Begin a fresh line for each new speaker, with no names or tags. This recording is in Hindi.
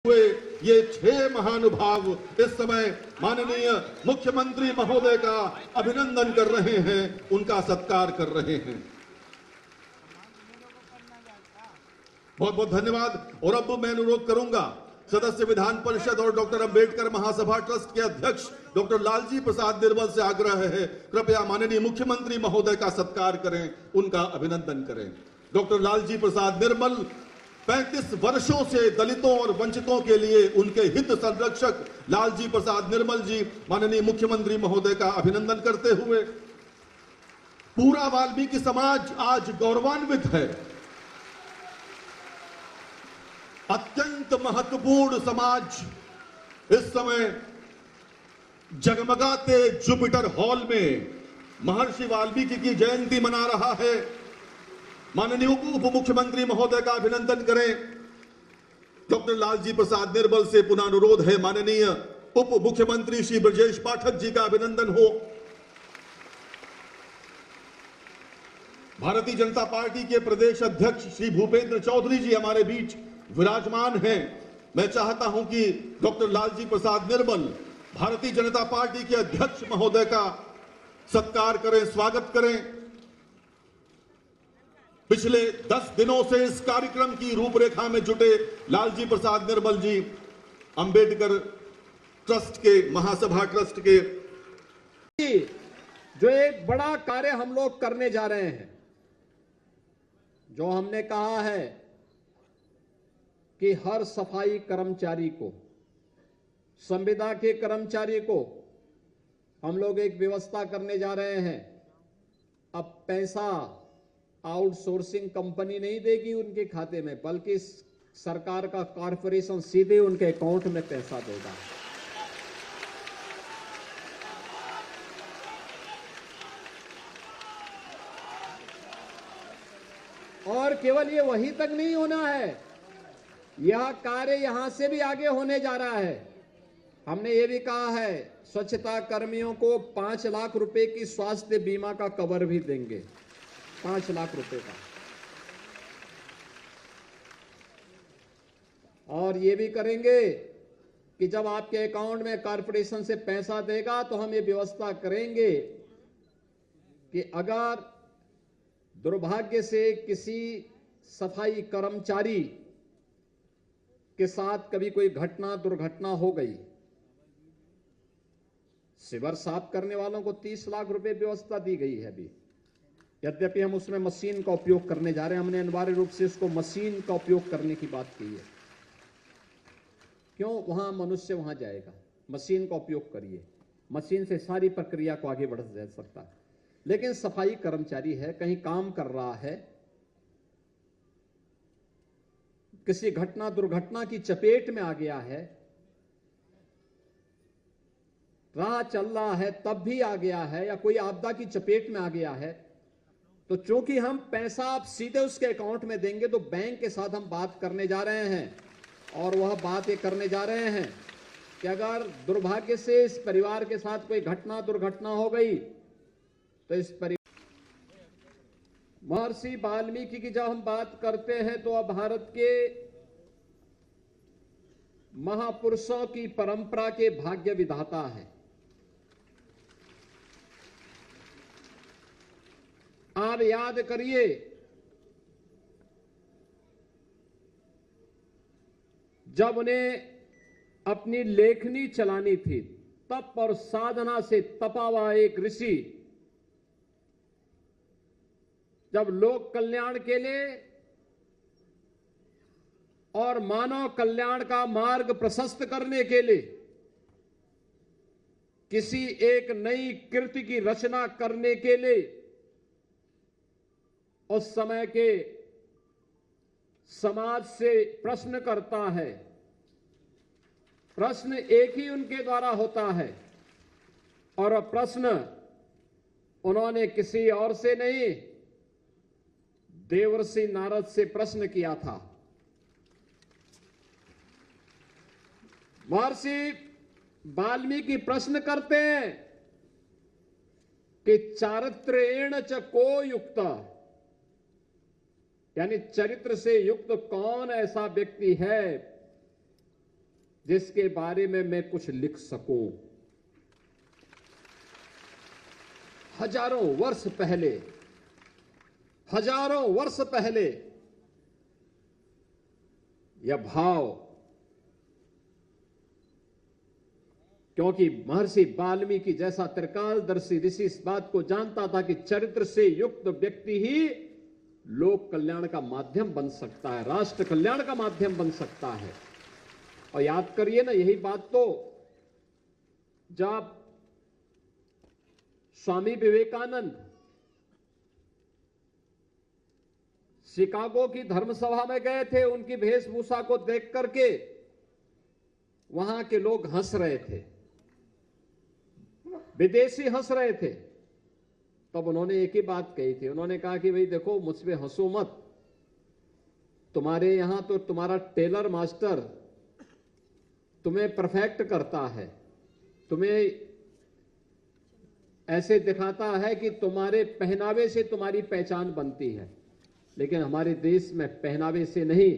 हुए ये 6 महानुभाव इस समय माननीय मुख्यमंत्री महोदय का अभिनंदन कर रहे हैं, उनका सत्कार कर रहे हैं। बहुत बहुत धन्यवाद। और अब मैं अनुरोध करूंगा सदस्य विधान परिषद और डॉक्टर अंबेडकर महासभा ट्रस्ट के अध्यक्ष डॉक्टर लालजी प्रसाद निर्मल से आग्रह है, कृपया माननीय मुख्यमंत्री महोदय का सत्कार करें, उनका अभिनंदन करें। डॉक्टर लालजी प्रसाद निर्मल 35 वर्षों से दलितों और वंचितों के लिए उनके हित संरक्षक लालजी प्रसाद निर्मल जी माननीय मुख्यमंत्री महोदय का अभिनंदन करते हुए पूरा वाल्मीकि समाज आज गौरवान्वित है। अत्यंत महत्वपूर्ण समाज इस समय जगमगाते जुपिटर हॉल में महर्षि वाल्मीकि की जयंती मना रहा है। माननीय उप मुख्यमंत्री महोदय का अभिनंदन करें। डॉक्टर लालजी प्रसाद निर्मल से पुनः अनुरोध है, माननीय उप मुख्यमंत्री श्री ब्रजेश पाठक जी का अभिनंदन हो। भारतीय जनता पार्टी के प्रदेश अध्यक्ष श्री भूपेंद्र चौधरी जी हमारे बीच विराजमान हैं। मैं चाहता हूं कि डॉक्टर लालजी प्रसाद निर्मल भारतीय जनता पार्टी के अध्यक्ष महोदय का सत्कार करें, स्वागत करें। पिछले 10 दिनों से इस कार्यक्रम की रूपरेखा में जुटे लालजी प्रसाद निर्मल जी अंबेडकर ट्रस्ट के, महासभा ट्रस्ट के,
जो एक बड़ा कार्य हम लोग करने जा रहे हैं, जो हमने कहा है कि हर सफाई कर्मचारी को, संविदा के कर्मचारी को हम लोग एक व्यवस्था करने जा रहे हैं। अब पैसा आउटसोर्सिंग कंपनी नहीं देगी उनके खाते में, बल्कि सरकार का कॉर्पोरेशन सीधे उनके अकाउंट में पैसा देगा। और केवल ये वहीं तक नहीं होना है, यह कार्य यहां से भी आगे होने जा रहा है। हमने ये भी कहा है स्वच्छता कर्मियों को 5 लाख रुपए की स्वास्थ्य बीमा का कवर भी देंगे, 5 लाख रुपए का। और ये भी करेंगे कि जब आपके अकाउंट में कॉर्पोरेशन से पैसा देगा तो हम ये व्यवस्था करेंगे कि अगर दुर्भाग्य से किसी सफाई कर्मचारी के साथ कभी कोई दुर्घटना हो गई, सीवर साफ करने वालों को 30 लाख रुपए व्यवस्था दी गई है अभी। यद्यपि हम उसमें मशीन का उपयोग करने जा रहे हैं, हमने अनिवार्य रूप से उसको मशीन का उपयोग करने की बात की है। क्यों? वहां मनुष्य वहां जाएगा, मशीन का उपयोग करिए, मशीन से सारी प्रक्रिया को आगे बढ़ जा सकता है। लेकिन सफाई कर्मचारी है, कहीं काम कर रहा है, किसी दुर्घटना की चपेट में आ गया है, राह चल रहा है तब भी आ गया है, या कोई आपदा की चपेट में आ गया है, तो चूंकि हम पैसा आप सीधे उसके अकाउंट में देंगे, तो बैंक के साथ हम बात करने जा रहे हैं। और वह बात ये करने जा रहे हैं कि अगर दुर्भाग्य से इस परिवार के साथ कोई दुर्घटना हो गई, तो इस महर्षि वाल्मीकि की जब हम बात करते हैं तो अब भारत के महापुरुषों की परंपरा के भाग्य विधाता है। आप याद करिए, जब उन्हें अपनी लेखनी चलानी थी, तप और साधना से तपा हुआ एक ऋषि जब लोक कल्याण के लिए और मानव कल्याण का मार्ग प्रशस्त करने के लिए किसी एक नई कृति की रचना करने के लिए उस समय के समाज से प्रश्न करता है, प्रश्न एक ही उनके द्वारा होता है, और प्रश्न उन्होंने किसी और से नहीं, देवर्षि नारद से प्रश्न किया था। महर्षि वाल्मीकि प्रश्न करते हैं कि चारित्रेण च को युक्त, यानी चरित्र से युक्त कौन ऐसा व्यक्ति है जिसके बारे में मैं कुछ लिख सकूं। हजारों वर्ष पहले यह भाव, क्योंकि महर्षि वाल्मीकि जैसा त्रिकालदर्शी ऋषि इस बात को जानता था कि चरित्र से युक्त व्यक्ति ही लोक कल्याण का माध्यम बन सकता है, राष्ट्र कल्याण का माध्यम बन सकता है। और याद करिए ना, यही बात तो जब स्वामी विवेकानंद शिकागो की धर्मसभा में गए थे, उनकी वेशभूषा को देख करके वहां के लोग हंस रहे थे, विदेशी हंस रहे थे। तब उन्होंने एक ही बात कही थी, उन्होंने कहा कि भाई देखो, मुझ पे हंसो मत, तुम्हारे यहां तो तुम्हारा टेलर मास्टर तुम्हें परफेक्ट करता है, तुम्हें ऐसे दिखाता है कि तुम्हारे पहनावे से तुम्हारी पहचान बनती है, लेकिन हमारे देश में पहनावे से नहीं,